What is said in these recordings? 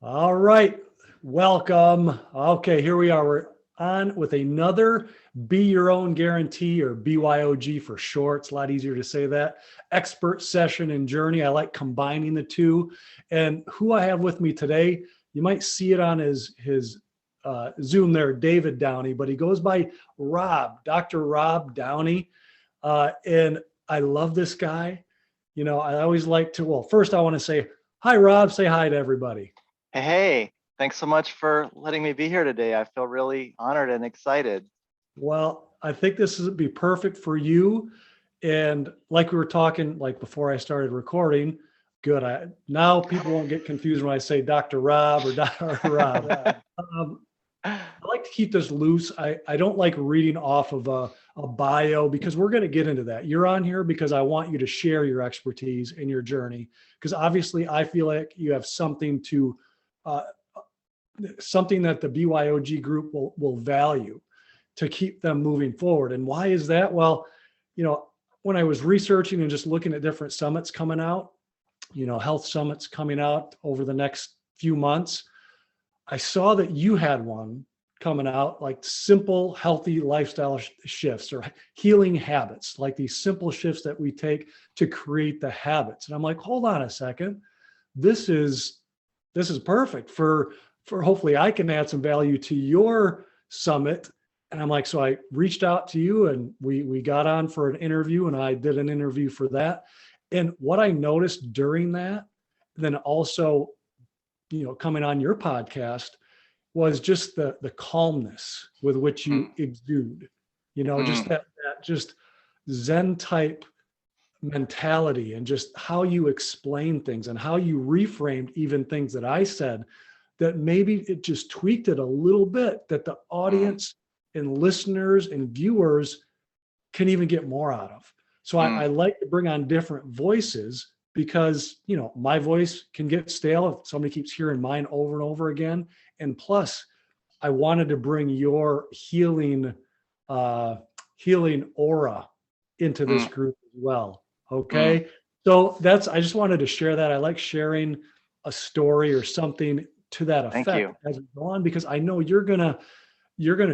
All right, welcome. Okay, here we are. We're on with another Be Your Own Guarantee, or BYOG for short. It's a lot easier to say that. Expert session and journey. I like combining the two. And who I have with me today, you might see it on his Zoom there, David Downey, but he goes by Rob, Dr. Rob Downey. And I love this guy. You know, I always like to, well, first I want to say, hi, Rob. Say hi to everybody. Hey, thanks so much for letting me be here today. I feel really honored and excited. Well, I think this would be perfect for you. And like we were talking, like before I started recording, good. Now people won't get confused when I say Dr. Rob or Dr. Rob. Um, I like to keep this loose. I don't like reading off of a bio because we're going to get into that. You're on here because I want you to share your expertise and your journey. Because obviously, I feel like you have uh, something that the BYOG group will value to keep them moving forward. And why is that? Well, you know, when I was researching and just looking at different summits coming out, health summits coming out over the next few months, I saw that you had one coming out, like simple, healthy lifestyle shifts or healing habits, like these simple shifts that we take to create the habits. And I'm like, hold on a second. This is perfect for hopefully I can add some value to your summit. And I'm like, so I reached out to you and we got on for an interview, and I did an interview for that. And what I noticed during that, then also, coming on your podcast, was just the calmness with which you Mm, exude, just mm, that just Zen type mentality, and just how you explain things and how you reframed even things that I said, that maybe it just tweaked it a little bit, that the mm, audience and listeners and viewers can even get more out of. So I mm, like to bring on different voices because, my voice can get stale if somebody keeps hearing mine over and over again. And plus, I wanted to bring your uh, healing aura into this mm. group as well. Mm. Okay. I just wanted to share that. I like sharing a story or something to that Thank effect you. as we go on, because I know you're gonna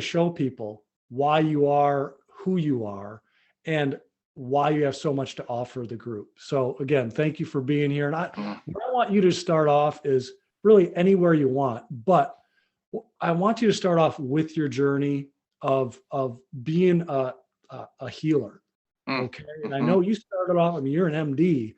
show people why you are who you are and why you have so much to offer the group. So again, thank you for being here. And Mm, what I want you to start off is really anywhere you want, but I want you to start off with your journey of being a healer. mm, Okay. And I mhm, know you started off, I mean, you're an MD,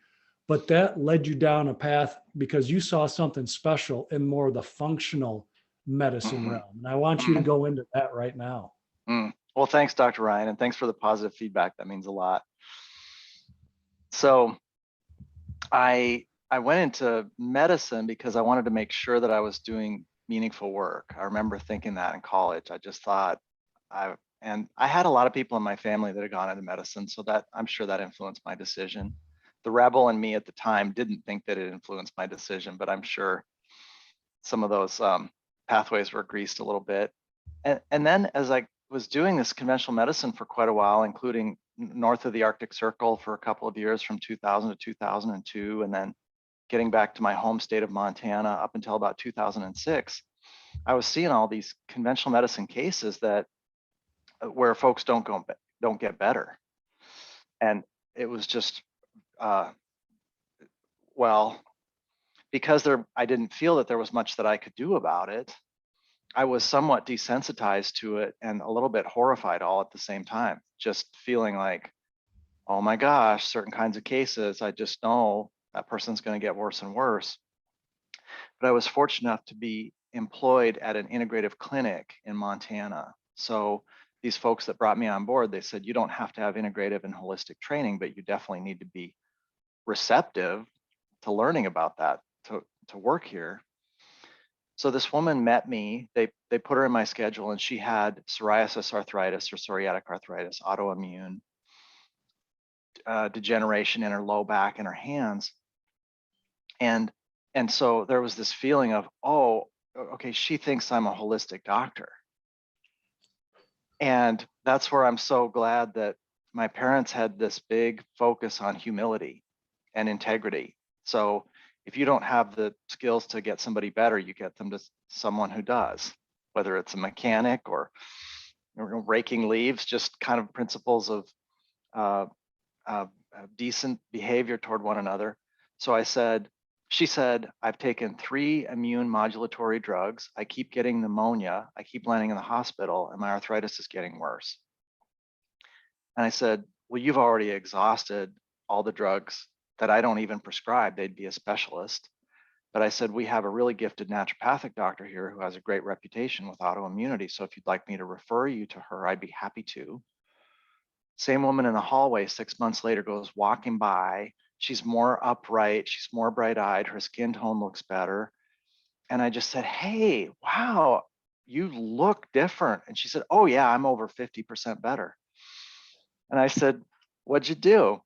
but that led you down a path because you saw something special in more of the functional medicine mhm, realm. And I want you to mm, go into that right now. mm. Well, thanks, Dr. Ryan, and thanks for the positive feedback. That means a lot. So I went into medicine because I wanted to make sure that I was doing meaningful work. I remember thinking that in college. I just thought and I had a lot of people in my family that had gone into medicine, so that I'm sure that influenced my decision. The rebel in me at the time didn't think that it influenced my decision, but I'm sure some of those pathways were greased a little bit. And then as I was doing this conventional medicine for quite a while, including north of the Arctic Circle for a couple of years from 2000 to 2002, and then getting back to my home state of Montana up until about 2006, I was seeing all these conventional medicine cases that where folks don't get better, and it was just uh, well, because I didn't feel that there was much that I could do about it. I was somewhat desensitized to it and a little bit horrified all at the same time, just feeling like, oh my gosh, certain kinds of cases, I just know that person's going to get worse and worse. But I was fortunate enough to be employed at an integrative clinic in Montana. So these folks that brought me on board, they said, you don't have to have integrative and holistic training, but you definitely need to be receptive to learning about that to work here. So this woman met me. They put her in my schedule, and she had psoriasis arthritis or psoriatic arthritis, autoimmune degeneration in her low back and her hands. And and so there was this feeling of, oh, okay, she thinks I'm a holistic doctor. And that's where I'm so glad that my parents had this big focus on humility and integrity. So if you don't have the skills to get somebody better, you get them to someone who does, whether it's a mechanic or raking leaves, just kind of principles of decent behavior toward one another. So she said, I've taken 3 immune modulatory drugs. I keep getting pneumonia. I keep landing in the hospital, and my arthritis is getting worse. And I said, well, you've already exhausted all the drugs that I don't even prescribe. They'd be a specialist. But I said, we have a really gifted naturopathic doctor here who has a great reputation with autoimmunity. So if you'd like me to refer you to her, I'd be happy to. Same woman in the hallway 6 months later goes walking by. She's more upright. She's more bright-eyed. Her skin tone looks better. And I just said, hey, wow, you look different. And she said, oh yeah, I'm over 50% better. And I said, what'd you do?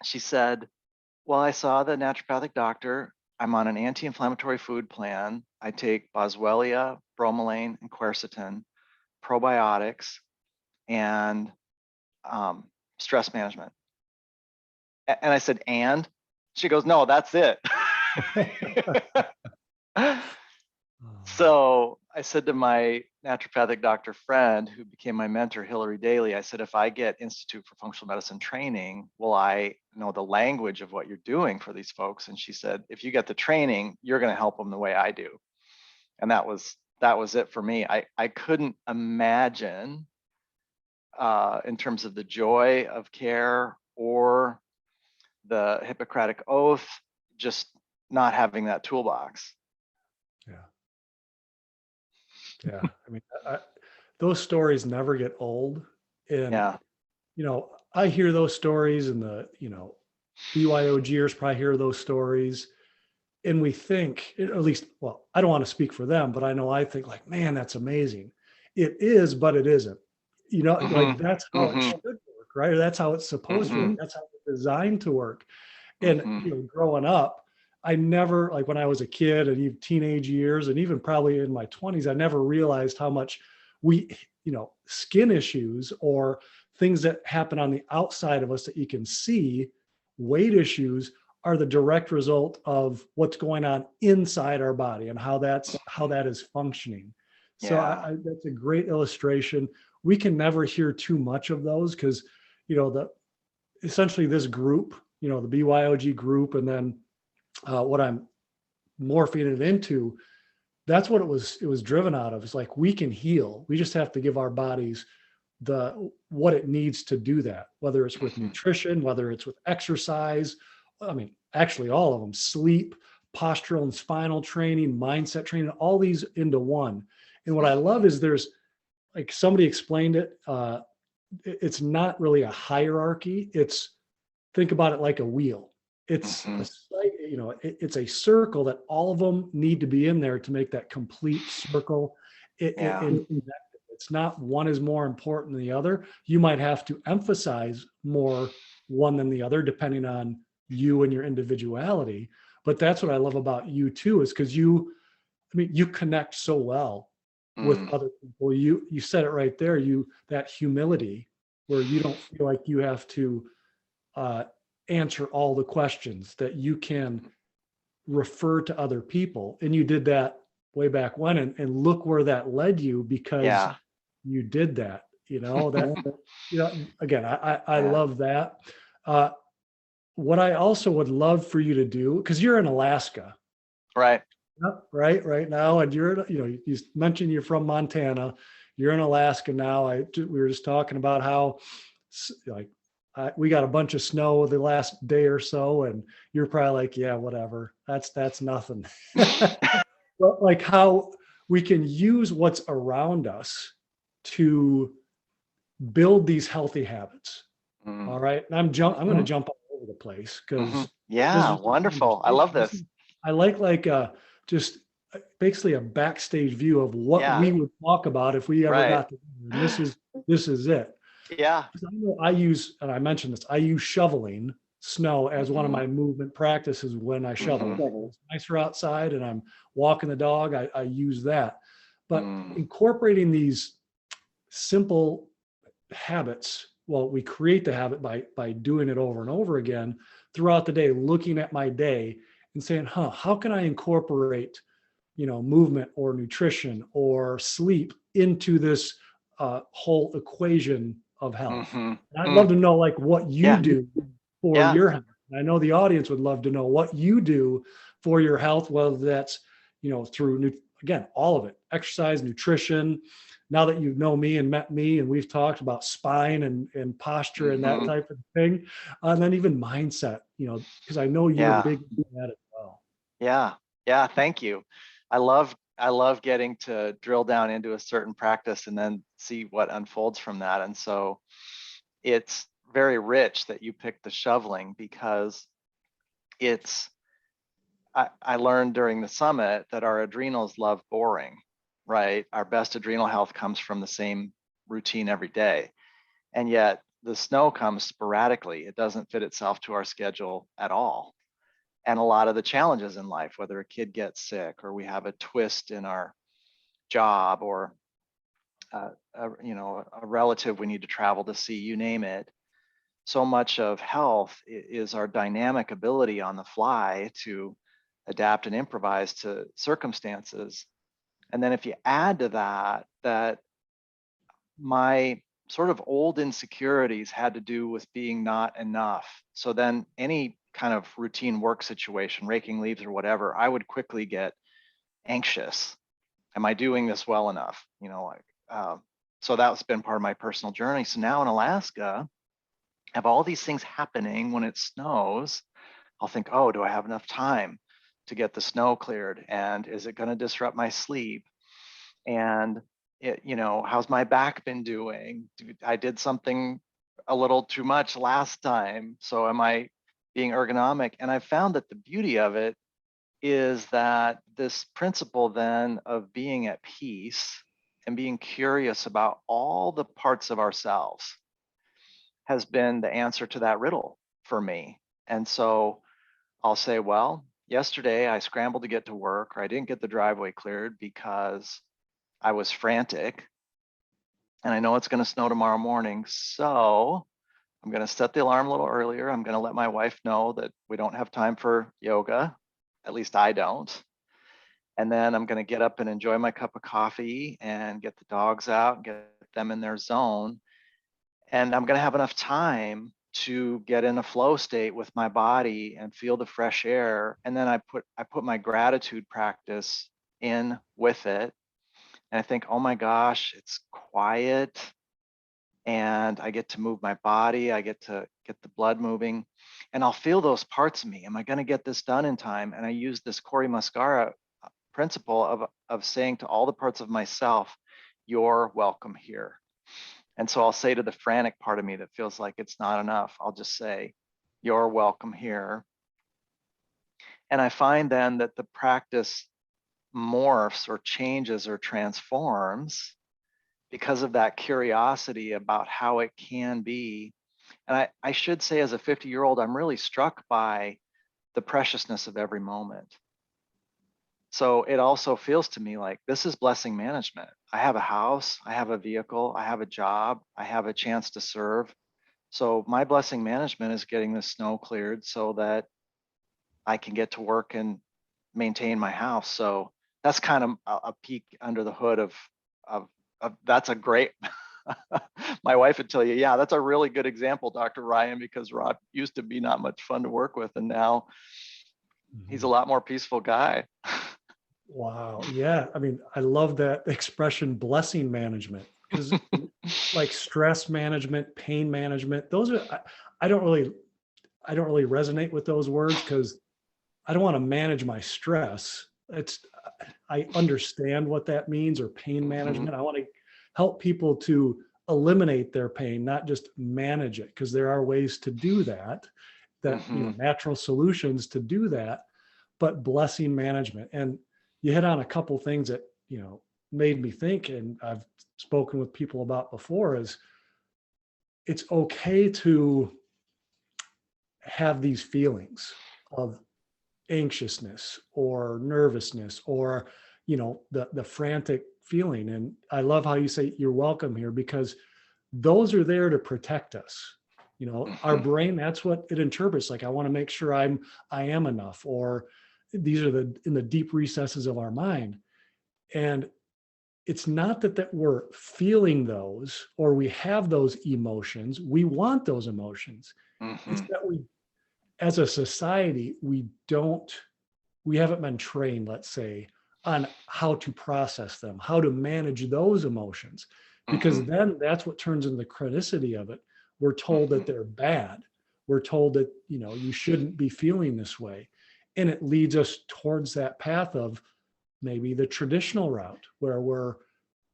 She said, well, I saw the naturopathic doctor. I'm on an anti-inflammatory food plan. I take boswellia, bromelain, and quercetin, probiotics, and stress management. And I said, and? She goes, no, that's it. So I said to my naturopathic doctor friend, who became my mentor, Hillary Daly, I said, if I get Institute for Functional Medicine training, will I know the language of what you're doing for these folks? And she said, if you get the training, you're going to help them the way I do. And that was it for me. I couldn't imagine in terms of the joy of care or the Hippocratic Oath, just not having that toolbox. Yeah. I mean, those stories never get old. And, I hear those stories, and the, BYOGers probably hear those stories. And we think, at least, well, I don't want to speak for them, but I know I think like, man, that's amazing. It is, but it isn't. Like that's how it should work, right? Or that's how it's supposed to work. That's how it's designed to work. And, growing up, I never, like when I was a kid and even teenage years, and even probably in my 20s, I never realized how much skin issues or things that happen on the outside of us that you can see, weight issues, are the direct result of what's going on inside our body and how that is functioning. So that's a great illustration. We can never hear too much of those because, essentially this group, the BYOG group, and then what I'm morphing it into, that's what it was driven out of. It's like, we can heal. We just have to give our bodies what it needs to do that, whether it's with nutrition, whether it's with exercise. I mean, actually all of them: sleep, postural and spinal training, mindset training, all these into one. And what I love is there's, like somebody explained it, it's not really a hierarchy. Think about it like a wheel. It's it's a circle that all of them need to be in there to make that complete circle. It's not one is more important than the other. You might have to emphasize more one than the other depending on you and your individuality. But that's what I love about you too, is because you connect so well with other people. You said it right there. That humility, where you don't feel like you have to answer all the questions, that you can refer to other people. And you did that way back when, and look where that led you, because you did that, again, I love that. What I also would love for you to do, because you're in Alaska, right now, and you mentioned you're from Montana, you're in Alaska now. We were just talking about how we got a bunch of snow the last day or so, and you're probably like, yeah, whatever, that's nothing. But like how we can use what's around us to build these healthy habits. All right. And I'm going to jump all over the place because wonderful. I love this. I like just basically a backstage view of what we would talk about if we ever got to, and this is it. Yeah. I use, and I mentioned this, I use shoveling snow as one of my movement practices when I shovel. It's nicer outside and I'm walking the dog, I use that. But incorporating these simple habits, well, we create the habit by doing it over and over again throughout the day, looking at my day and saying, how can I incorporate, movement or nutrition or sleep into this whole equation of health? Mm-hmm. And I'd love to know like what you Yeah. do for Yeah. your health. And I know the audience would love to know what you do for your health, whether that's, through, again, all of it, exercise, nutrition. Now that you know me and met me and we've talked about spine and posture and that Mm-hmm. type of thing, and then even mindset, because I know you're Yeah. big into that as well. Yeah. Yeah. Thank you. I love getting to drill down into a certain practice and then see what unfolds from that. And so it's very rich that you picked the shoveling, because I learned during the summit that our adrenals love boring, right? Our best adrenal health comes from the same routine every day. And yet the snow comes sporadically. It doesn't fit itself to our schedule at all. And a lot of the challenges in life, whether a kid gets sick or we have a twist in our job, or a relative we need to travel to see, you name it. So much of health is our dynamic ability on the fly to adapt and improvise to circumstances. And then if you add to that my sort of old insecurities had to do with being not enough. So then any kind of routine work situation, raking leaves or whatever, I would quickly get anxious. Am I doing this well enough? So that's been part of my personal journey. So now in Alaska, I have all these things happening when it snows. I'll think, oh, do I have enough time to get the snow cleared? And is it going to disrupt my sleep? And how's my back been doing? I did something a little too much last time. So am I being ergonomic? And I found that the beauty of it is that this principle then of being at peace and being curious about all the parts of ourselves has been the answer to that riddle for me. And so I'll say, well, yesterday I scrambled to get to work, or I didn't get the driveway cleared because I was frantic. And I know it's going to snow tomorrow morning. So I'm going to set the alarm a little earlier. I'm going to let my wife know that we don't have time for yoga. At least I don't. And then I'm going to get up and enjoy my cup of coffee and get the dogs out and get them in their zone. And I'm going to have enough time to get in a flow state with my body and feel the fresh air. And then I put my gratitude practice in with it. And I think, oh my gosh, it's quiet and I get to move my body. I get to get the blood moving, and I'll feel those parts of me. Am I going to get this done in time? And I use this Corey Muscara principle of saying to all the parts of myself, you're welcome here. And so I'll say to the frantic part of me that feels like it's not enough, I'll just say, you're welcome here. And I find then that the practice morphs or changes or transforms because of that curiosity about how it can be. And I should say, as a 50-year-old, I'm really struck by the preciousness of every moment. So it also feels to me like this is blessing management. I have a house, I have a vehicle, I have a job, I have a chance to serve. So my blessing management is getting the snow cleared so that I can get to work and maintain my house. So that's kind of a peek under the hood of that's a great, my wife would tell you, yeah, that's a really good example, Dr. Ryan, because Rod used to be not much fun to work with. And now he's a lot more peaceful guy. Wow. Yeah. I mean, I love that expression, blessing management, because like stress management, pain management, those are, I don't really resonate with those words because I don't want to manage my stress. I understand what that means, or pain management. I want to help people to eliminate their pain, not just manage it, because there are ways to do that, natural solutions to do that, but blessing management. And you hit on a couple things that, made me think, and I've spoken with people about before, is it's okay to have these feelings of anxiousness or nervousness, or the frantic feeling. And I love how you say you're welcome here, because those are there to protect us. Our brain, that's what it interprets. Like, I want to make sure I am enough, or these are in the deep recesses of our mind. And it's not that we're feeling those or we have those emotions. We want those emotions. It's that as a society, we haven't been trained, let's say, on how to process them, how to manage those emotions, because then that's what turns into the criticity of it. We're told that they're bad. We're told that, you shouldn't be feeling this way. And it leads us towards that path of maybe the traditional route where we're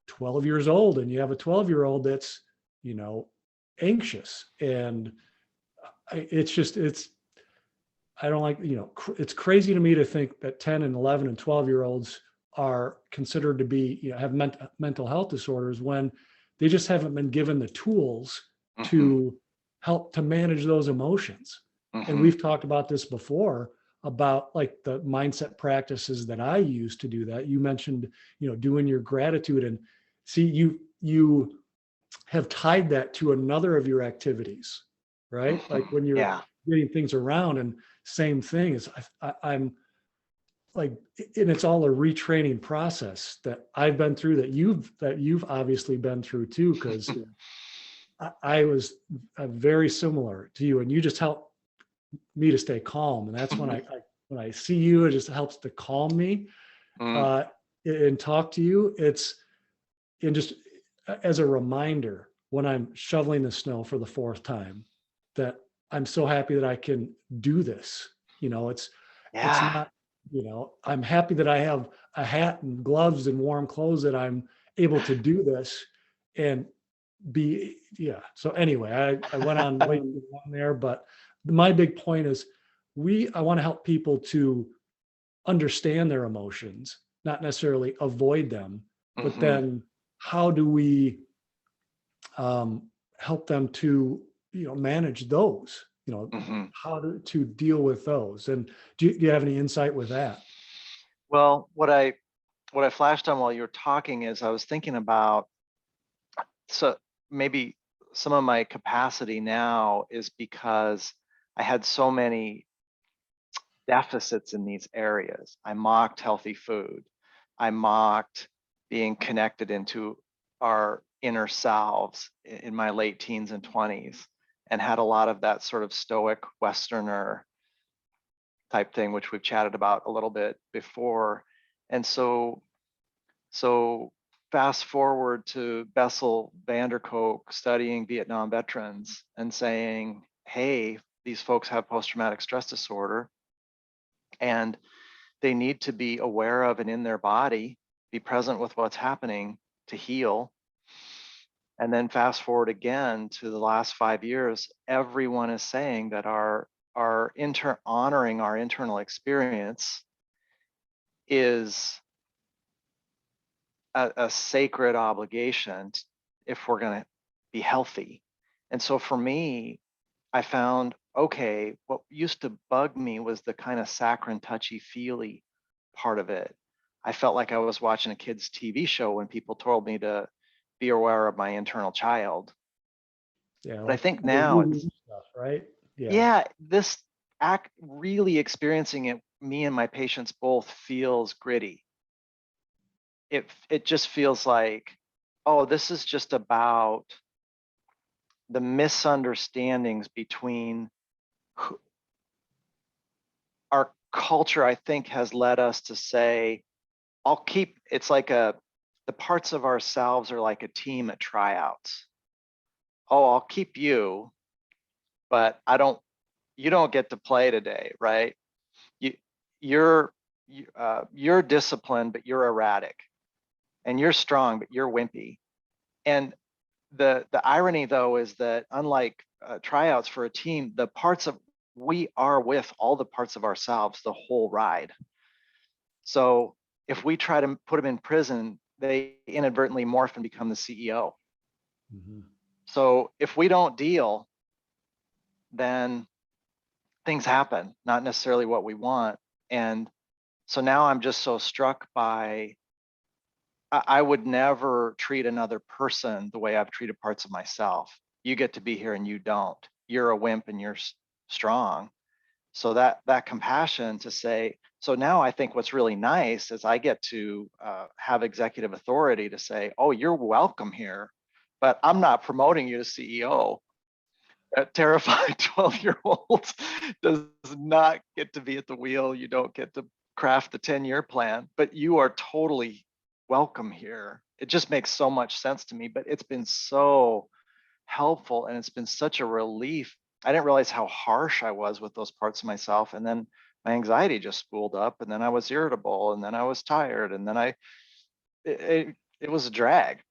12 years old and you have a 12-year-old that's, anxious. And I don't like, it's crazy to me to think that 10 and 11 and 12-year-olds are considered to be, have mental health disorders when they just haven't been given the tools to help to manage those emotions. And we've talked about this before about like the mindset practices that I use to do that. You mentioned, doing your gratitude, and see, you have tied that to another of your activities, right? Like when you're getting things around, and same thing is I'm like, and it's all a retraining process that I've been through, that you've obviously been through too, because I was very similar to you, and you just helped me to stay calm. And that's when I see you, it just helps to calm me and talk to you. It's just as a reminder when I'm shoveling the snow for the 4th time that I'm so happy that I can do this. It's not, I'm happy that I have a hat and gloves and warm clothes, that I'm able to do this and be, So anyway, I went on way too long there, but my big point is I want to help people to understand their emotions, not necessarily avoid them, but then how do we help them to, manage those, how to deal with those. And do you have any insight with that? Well, what I flashed on while you were talking is I was thinking about, so maybe some of my capacity now is because I had so many deficits in these areas. I mocked healthy food. I mocked being connected into our inner selves in my late teens and 20s, and had a lot of that sort of stoic Westerner type thing, which we've chatted about a little bit before. And so fast forward to Bessel van der Kolk studying Vietnam veterans and saying, hey, these folks have post-traumatic stress disorder, and they need to be aware of and in their body, be present with what's happening to heal. And then fast forward again to the last 5 years, everyone is saying that honoring our internal experience is a sacred obligation if we're going to be healthy. And so for me, I found, okay, what used to bug me was the kind of saccharine, touchy-feely part of it. I felt like I was watching a kid's TV show when people told me to be aware of my internal child. Yeah, But like I think now it's stuff, right? this act really experiencing it, me and my patients both, feels gritty. It just feels like, oh, this is just about the misunderstandings between our culture. I think has led us to say, it's like the parts of ourselves are like a team at tryouts. Oh, I'll keep you, but you don't get to play today, right? You're disciplined, but you're erratic, and you're strong, but you're wimpy. And the irony, though, is that unlike tryouts for a team, we are with all the parts of ourselves the whole ride. So if we try to put them in prison, they inadvertently morph and become the CEO. So if we don't deal, then things happen, not necessarily what we want. And so now I'm just so struck by, I would never treat another person the way I've treated parts of myself. You get to be here and you don't. You're a wimp and you're strong. So that compassion to say, so now I think what's really nice is I get to have executive authority to say, oh, you're welcome here, but I'm not promoting you to CEO. That terrified 12-year-old does not get to be at the wheel. You don't get to craft the 10-year plan, but you are totally welcome here. It just makes so much sense to me, but it's been so helpful and it's been such a relief. I didn't realize how harsh I was with those parts of myself. And then my anxiety just spooled up, and then I was irritable, and then I was tired, and then it was a drag.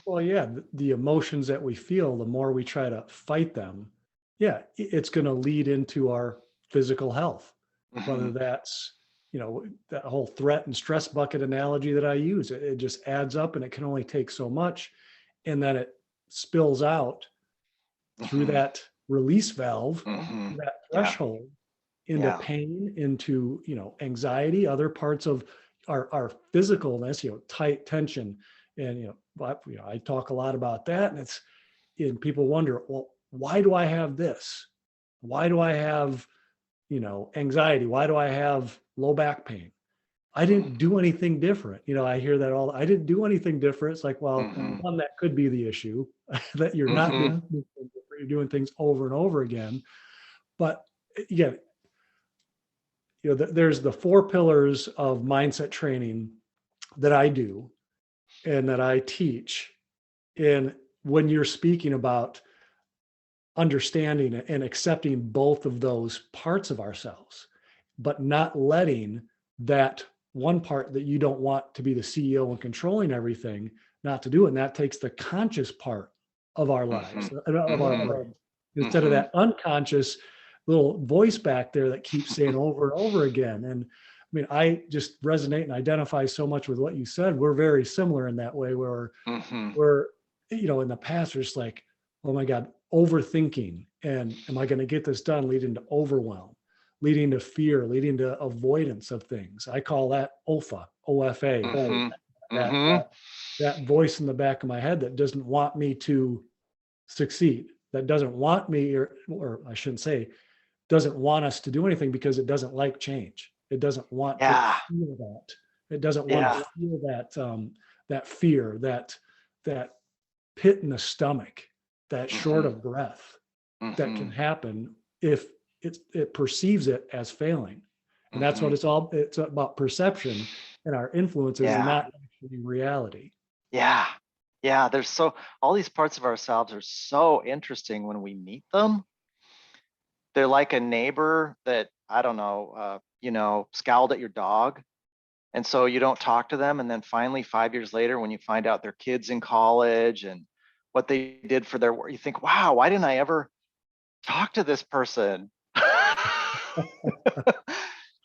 Well, yeah, the emotions that we feel, the more we try to fight them, yeah, it's going to lead into our physical health. Whether Mhm. that's, that whole threat and stress bucket analogy that I use, it just adds up and it can only take so much. And then it spills out through Mhm. that release valve, Mhm. that Yeah. threshold into Yeah. pain, into, anxiety, other parts of our physicalness, tight tension. And, I talk a lot about that, and people wonder, well, why do I have this? Why do I have, anxiety? Why do I have low back pain? I Mhm. didn't do anything different. I hear that all. I didn't do anything different. It's like, well, Mhm. one, that could be the issue that you're not doing Mhm. anything different, you're doing things over and over again. But again, there's the four pillars of mindset training that I do and that I teach. And when you're speaking about understanding and accepting both of those parts of ourselves, but not letting that one part that you don't want to be the CEO and controlling everything, not to do it. And that takes the conscious part of our lives, Mhm. of our Mhm. brain, instead of Mhm. that unconscious little voice back there that keeps saying over and over again. And I mean, I just resonate and identify so much with what you said. We're very similar in that way, where Mhm. we're, in the past, we're just like, oh my God, overthinking. And am I going to get this done? Leading to overwhelm, leading to fear, leading to avoidance of things. I call that OFA, OFA, Mhm. that, Mhm. that voice in the back of my head that doesn't want me to succeed, that doesn't want me, or I shouldn't say, doesn't want us to do anything because it doesn't like change. It doesn't want to Yeah. feel that. It doesn't want to Yeah. feel that fear, that pit in the stomach, that short Mhm. of breath that can Mhm. happen if it perceives it as failing. And that's what Mhm. it's about, perception and our influences, and Yeah. not actually reality. Yeah. Yeah. There's so all these parts of ourselves are so interesting when we meet them. They're like a neighbor that, I don't know, scowled at your dog. And so you don't talk to them. And then finally, 5 years later, when you find out their kids in college and what they did for their work, you think, wow, why didn't I ever talk to this person?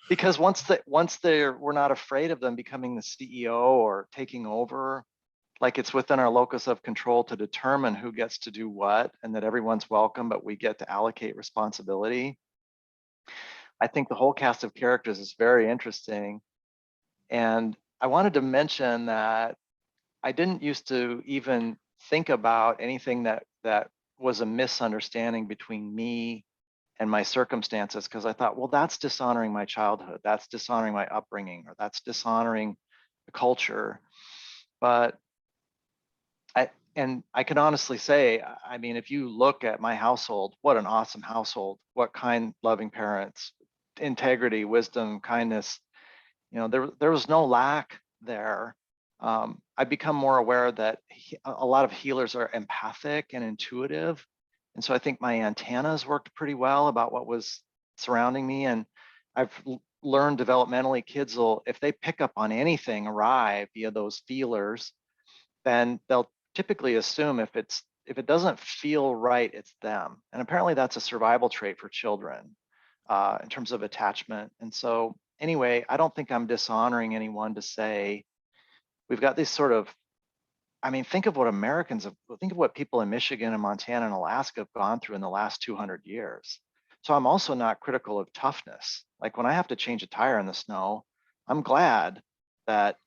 Because we're not afraid of them becoming the CEO or taking over. Like, it's within our locus of control to determine who gets to do what, and that everyone's welcome, but we get to allocate responsibility. I think the whole cast of characters is very interesting. And I wanted to mention that I didn't used to even think about anything that was a misunderstanding between me and my circumstances, because I thought, well, that's dishonoring my childhood, that's dishonoring my upbringing, or that's dishonoring the culture. But I can honestly say, I mean, if you look at my household, what an awesome household, what kind, loving parents, integrity, wisdom, kindness. There was no lack there. I've become more aware that a lot of healers are empathic and intuitive. And so I think my antennas worked pretty well about what was surrounding me. And I've learned developmentally, kids will, if they pick up on anything awry via those feelers, then they'll typically assume if it doesn't feel right, it's them. And apparently that's a survival trait for children in terms of attachment. And so anyway, I don't think I'm dishonoring anyone to say we've got these sort of, I mean, think of what think of what people in Michigan and Montana and Alaska have gone through in the last 200 years. So I'm also not critical of toughness. Like, when I have to change a tire in the snow, I'm glad that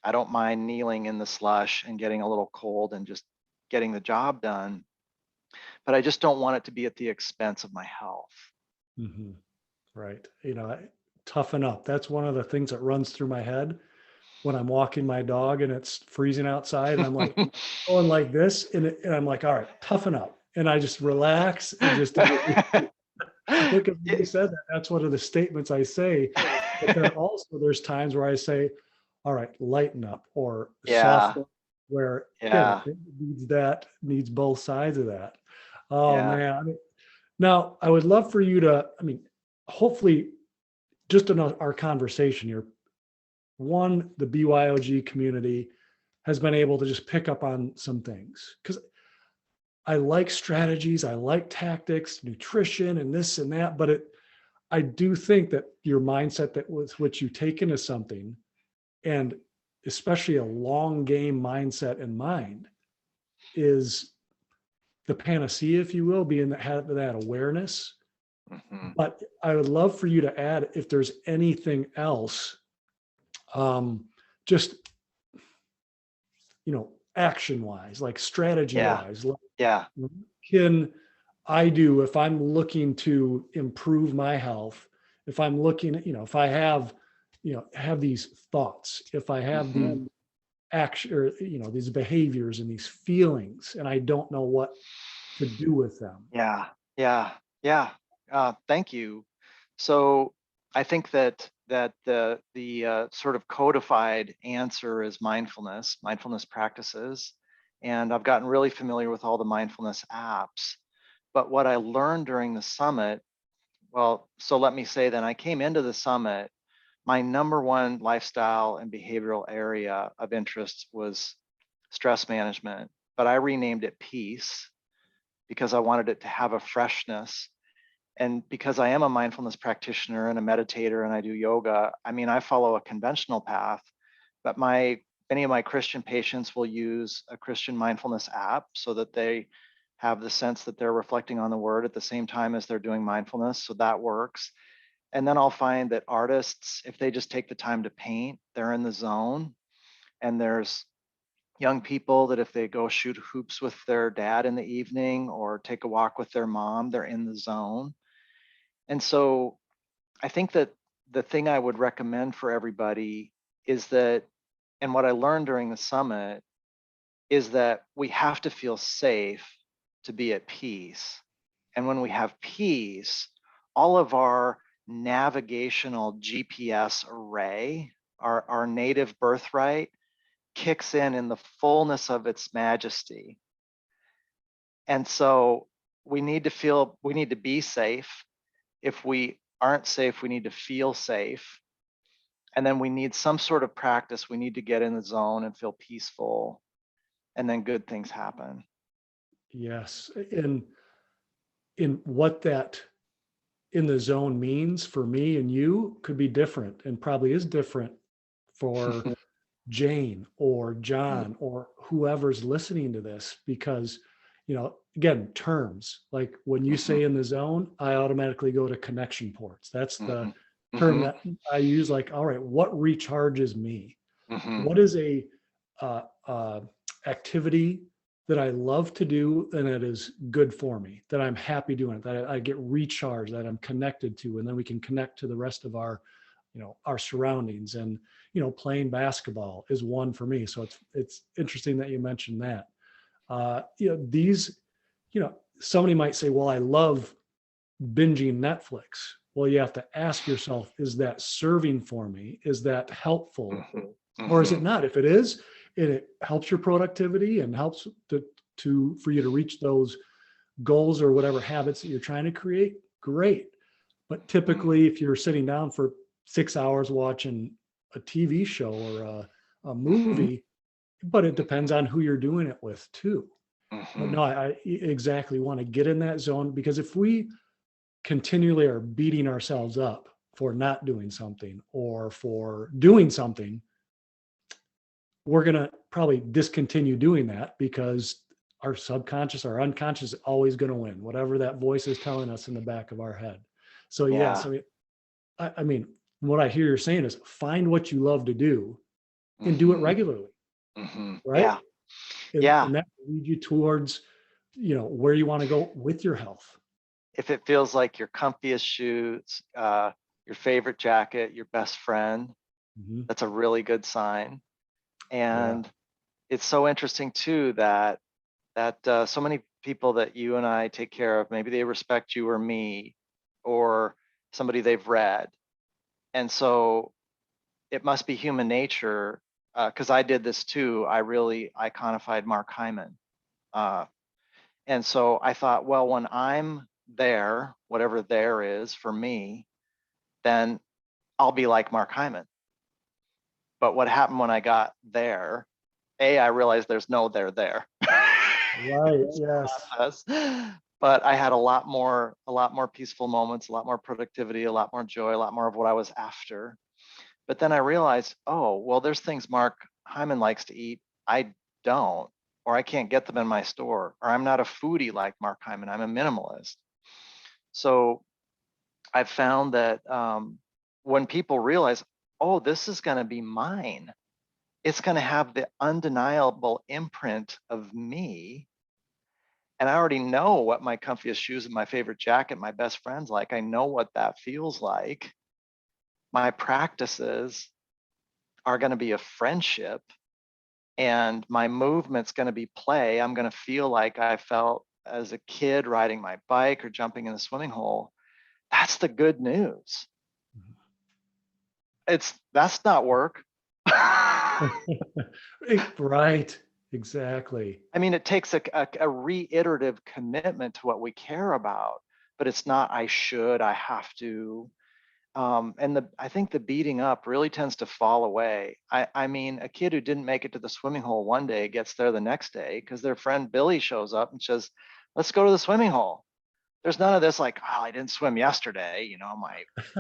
I don't mind kneeling in the slush and getting a little cold and just getting the job done. But I just don't want it to be at the expense of my health. Hmm. Right. Toughen up. That's one of the things that runs through my head when I'm walking my dog and it's freezing outside, and I'm like going like this, and I'm like, all right, toughen up. And I just relax and just look at when you said that. That's one of the statements I say. But then also there's times where I say, all right, lighten up or Yeah, soften up, where again, I yeah, think it needs both sides of that. Oh yeah. man. Now I would love for you to, hopefully just in our conversation here, one, the BYOG community has been able to just pick up on some things, because I like strategies, I like tactics, nutrition, and this and that, but I do think that your mindset that with which you take into something, and especially a long game mindset in mind, is the panacea, if you will, being that have that awareness. Hmm. But I would love for you to add if there's anything else, just action wise, like strategy Yeah, wise, like yeah. what can I do if I'm looking to improve my health? If I'm looking at, if I have these thoughts, if I have Hmm. the action, or, these behaviors and these feelings, and I don't know what to do with them. Yeah, yeah, yeah. Thank you. So I think that the sort of codified answer is mindfulness practices, and I've gotten really familiar with all the mindfulness apps. But what I learned during the summit, well, so let me say then I came into the summit. My number one lifestyle and behavioral area of interest was stress management, but I renamed it peace because I wanted it to have a freshness. And because I am a mindfulness practitioner and a meditator and I do yoga, I follow a conventional path, but many of my Christian patients will use a Christian mindfulness app so that they have the sense that they're reflecting on the word at the same time as they're doing mindfulness. So that works. And then I'll find that artists, if they just take the time to paint, they're in the zone. And there's young people that if they go shoot hoops with their dad in the evening or take a walk with their mom, they're in the zone. And so I think that the thing I would recommend for everybody is that, and what I learned during the summit is that we have to feel safe to be at peace. And when we have peace, all of our navigational GPS array, our native birthright, kicks in the fullness of its majesty. And so we need to be safe. If we aren't safe, we need to feel safe. And then we need some sort of practice. We need to get in the zone and feel peaceful. And then good things happen. Yes. In what that in the zone means for me and you could be different, and probably is different for Jane or John or whoever's listening to this, because, again, terms like when you say in the zone, I automatically go to connection ports. That's the term Hmm. that I use. Like, all right, what recharges me? Hmm. What is a uh, uh, activity that I love to do and it is good for me, that I'm happy doing it, that I get recharged, that I'm connected to, and then we can connect to the rest of our, our surroundings. And, playing basketball is one for me. So it's interesting that you mentioned that. These, somebody might say, well, I love binging Netflix. Well, you have to ask yourself, is that serving for me? Is that helpful? Or is it Hmm. not? If it is, and it helps your productivity and helps for you to reach those goals or whatever habits that you're trying to create, great. But typically, if you're sitting down for 6 hours watching a TV show or a Hmm. movie, but it depends on who you're doing it with too. But Hmm. no, I exactly want to get in that zone, because if we continually are beating ourselves up for not doing something or for doing something, we're going to probably discontinue doing that, because our subconscious, our unconscious is always going to win, whatever that voice is telling us in the back of our head. So yes, Yeah. what I hear you're saying is find what you love to do and do it Hmm. regularly, Hmm. right? Yeah. And Yeah. that will lead you towards, where you want to go with your health. if it feels like your comfiest shoes, your favorite jacket, your best friend, that's a really good sign. And it's so interesting too that so many people that you and I take care of, maybe they respect you or me or somebody they've read. And so it must be human nature, because I did this too. I really iconified Mark Hyman. And so I thought, well, when I'm there, whatever there is for me, then I'll be like Mark Hyman. But what happened when I got there? I realized there's no there there. Right. Yes. But I had a lot more peaceful moments, a lot more productivity, a lot more joy, a lot more of what I was after. But then I realized, oh, well, there's things Mark Hyman likes to eat. I don't, or I can't get them in my store, or I'm not a foodie like Mark Hyman. I'm a minimalist. So I've found that when people realize, oh, this is going to be mine, it's going to have the undeniable imprint of me. And I already know what my comfiest shoes and my favorite jacket, my best friends like. I know what that feels like. My practices are going to be a friendship, and my movement's going to be play. I'm going to feel like I felt as a kid riding my bike or jumping in the swimming hole. That's the good news. That's not work. Right. Exactly. I mean, it takes a reiterative commitment to what we care about, but it's not I should, I have to. And I think the beating up really tends to fall away. I mean, a kid who didn't make it to the swimming hole one day gets there the next day because their friend Billy shows up and says, let's go to the swimming hole. There's none of this like, oh, I didn't swim yesterday. You know,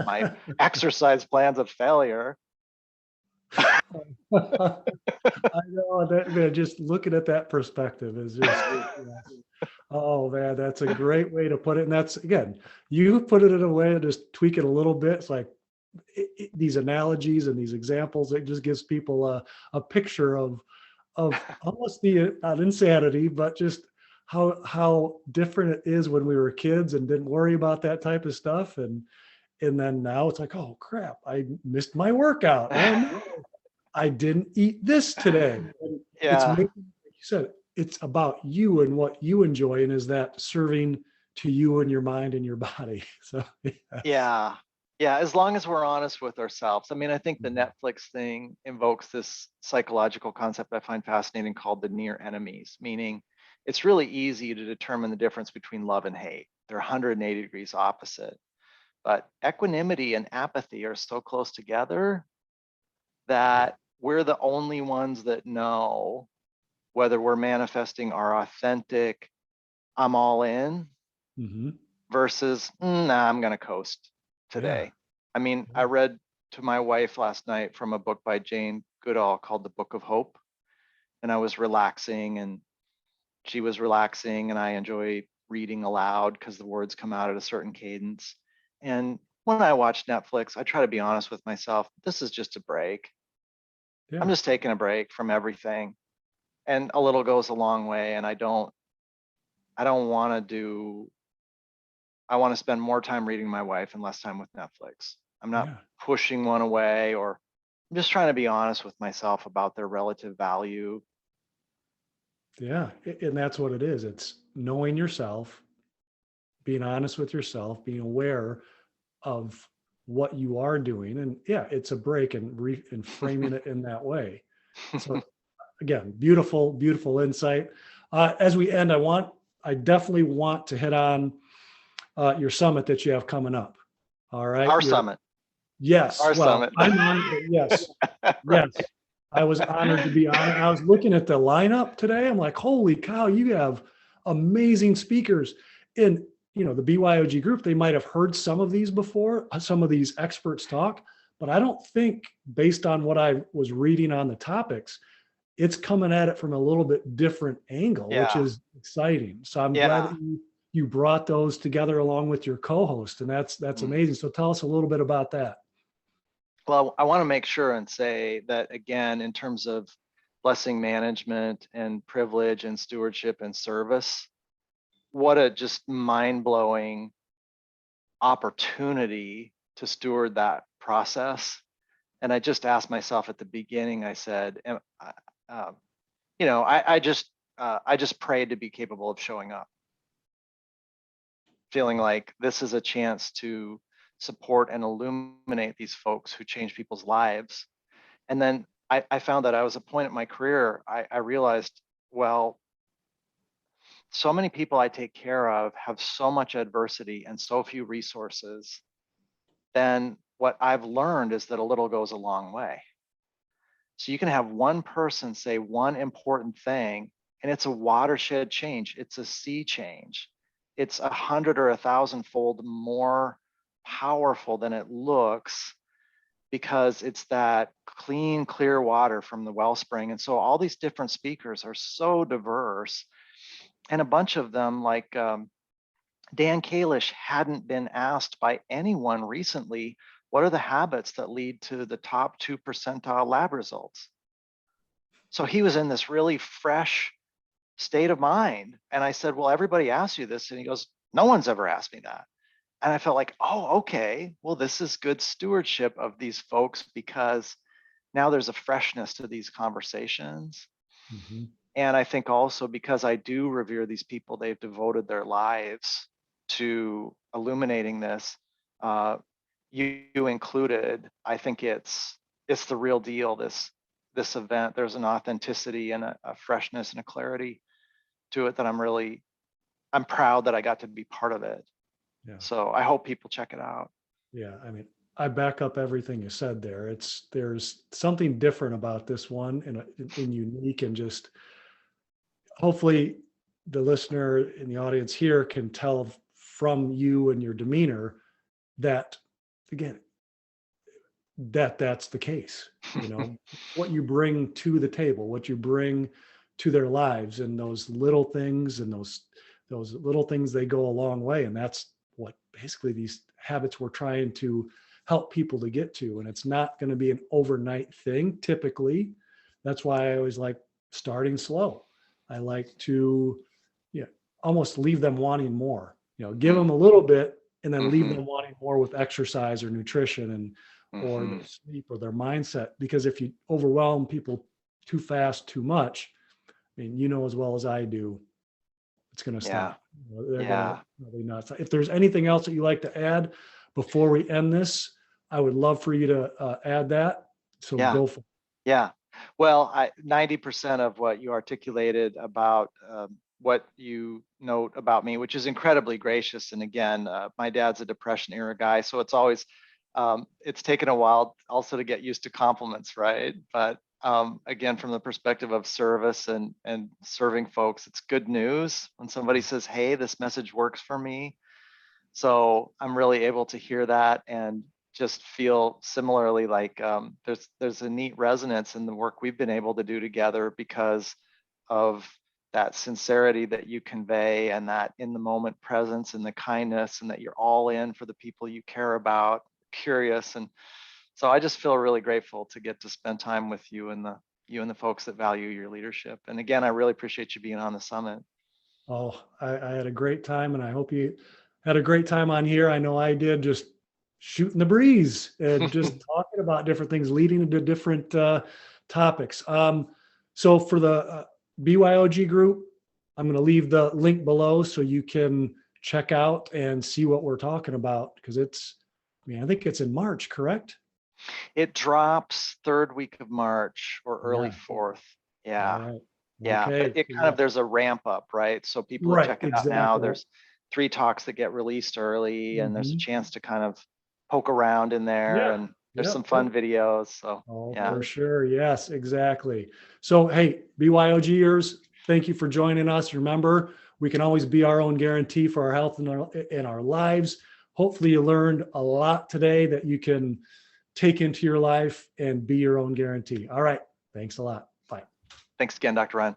my exercise plan's a failure. I know that, man, just looking at that perspective is just, oh man, that's a great way to put it. And that's, again, you put it in a way to just tweak it a little bit. It's like these analogies and these examples, it just gives people a picture of almost the not insanity, but just how different it is when we were kids and didn't worry about that type of stuff. And then now it's like, oh crap, I missed my workout. Oh no, I didn't eat this today. And it's Yeah. making, like you said, it's about you and what you enjoy, and is that serving to you and your mind and your body. So Yeah. Yeah. As long as we're honest with ourselves. I mean, I think the Netflix thing invokes this psychological concept I find fascinating called the near enemies, meaning it's really easy to determine the difference between love and hate. They're 180 degrees opposite. But equanimity and apathy are so close together that we're the only ones that know whether we're manifesting our authentic, I'm all in, versus, nah, I'm going to coast today. I mean, I read to my wife last night from a book by Jane Goodall called The Book of Hope. And I was relaxing and she was relaxing, and I enjoy reading aloud because the words come out at a certain cadence. And when I watch Netflix, I try to be honest with myself. This is just a break. I'm just taking a break from everything. And a little goes a long way. And I want to I want to spend more time reading my wife and less time with Netflix. I'm not pushing one away, or I'm just trying to be honest with myself about their relative value. Yeah. And that's what it is. It's knowing yourself, being honest with yourself, being aware of what you are doing. And it's a break, and framing it in that way. So again, beautiful, beautiful insight. As we end, I definitely want to hit on your summit that you have coming up. All right. Our summit. Yes. Our summit. I'm on. Yes. Yes. I was honored to be on it. I was looking at the lineup today. I'm like, holy cow, you have amazing speakers. And, the BYOG group, they might have heard some of these before, some of these experts talk, but I don't think, based on what I was reading on the topics, it's coming at it from a little bit different angle, which is exciting. So I'm glad that you brought those together along with your co-host, and that's amazing. So tell us a little bit about that. Well, I want to make sure and say that, again, in terms of blessing management and privilege and stewardship and service, what a just mind-blowing opportunity to steward that process. And I just asked myself at the beginning, I said, I just prayed to be capable of showing up, feeling like this is a chance to support and illuminate these folks who change people's lives. And then I found that I was at a point in my career, I realized, well, so many people I take care of have so much adversity and so few resources. Then what I've learned is that a little goes a long way. So you can have one person say one important thing, and it's a watershed change. It's a sea change. It's 100 or 1,000-fold more powerful than it looks, because it's that clean, clear water from the wellspring. And so all these different speakers are so diverse. And a bunch of them, like Dan Kalish, hadn't been asked by anyone recently, what are the habits that lead to the top 2 percentile lab results? So he was in this really fresh state of mind. And I said, well, everybody asks you this. And he goes, no one's ever asked me that. And I felt like, oh, okay, well, this is good stewardship of these folks, because now there's a freshness to these conversations. Mm-hmm. And I think also because I do revere these people, they've devoted their lives to illuminating this, you included. I think it's the real deal, this event. There's an authenticity and a freshness and a clarity to it that I'm proud that I got to be part of it. Yeah. So I hope people check it out. Yeah, I mean, I back up everything you said there. There's something different about this one and unique, and just hopefully the listener in the audience here can tell from you and your demeanor that, again, that's the case. What you bring to the table, what you bring to their lives, and those little things, and those little things, they go a long way. And that's what basically these habits we're trying to help people to get to. And it's not going to be an overnight thing typically. That's why I always like starting slow. I like to almost leave them wanting more, give them a little bit and then leave them wanting more with exercise or nutrition and or their sleep or their mindset. Because if you overwhelm people too fast, too much, I mean, as well as I do, it's going to stop. They're going to really nuts. If there's anything else that you like to add before we end this, I would love for you to add that. So go for it. Yeah. Well, 90% of what you articulated about what you note about me, which is incredibly gracious. And again, my dad's a Depression era guy, so it's always, it's taken a while also to get used to compliments, right? But again, from the perspective of service and serving folks, it's good news when somebody says, hey, this message works for me. So I'm really able to hear that and just feel similarly like there's a neat resonance in the work we've been able to do together because of that sincerity that you convey, and that in the moment presence and the kindness, and that you're all in for the people you care about, curious. And so I just feel really grateful to get to spend time with you and the folks that value your leadership. And again, I really appreciate you being on the summit. Oh, I had a great time, and I hope you had a great time on here. I know I did, just shooting the breeze and just talking about different things, leading into different topics. So for the BYOG group, I'm going to leave the link below so you can check out and see what we're talking about, because I think it's in March, correct? It drops third week of March or early fourth. Yeah. Right. Yeah. Okay. But it kind of, there's a ramp up, right? So people check it out now. There's 3 talks that get released early, and there's a chance to kind of poke around in there, and there's some fun videos. So for sure. Yes, exactly. So, hey, BYOGers, thank you for joining us. Remember, we can always be our own guarantee for our health and our lives. Hopefully you learned a lot today that you can take into your life and be your own guarantee. All right. Thanks a lot. Bye. Thanks again, Dr. Ryan.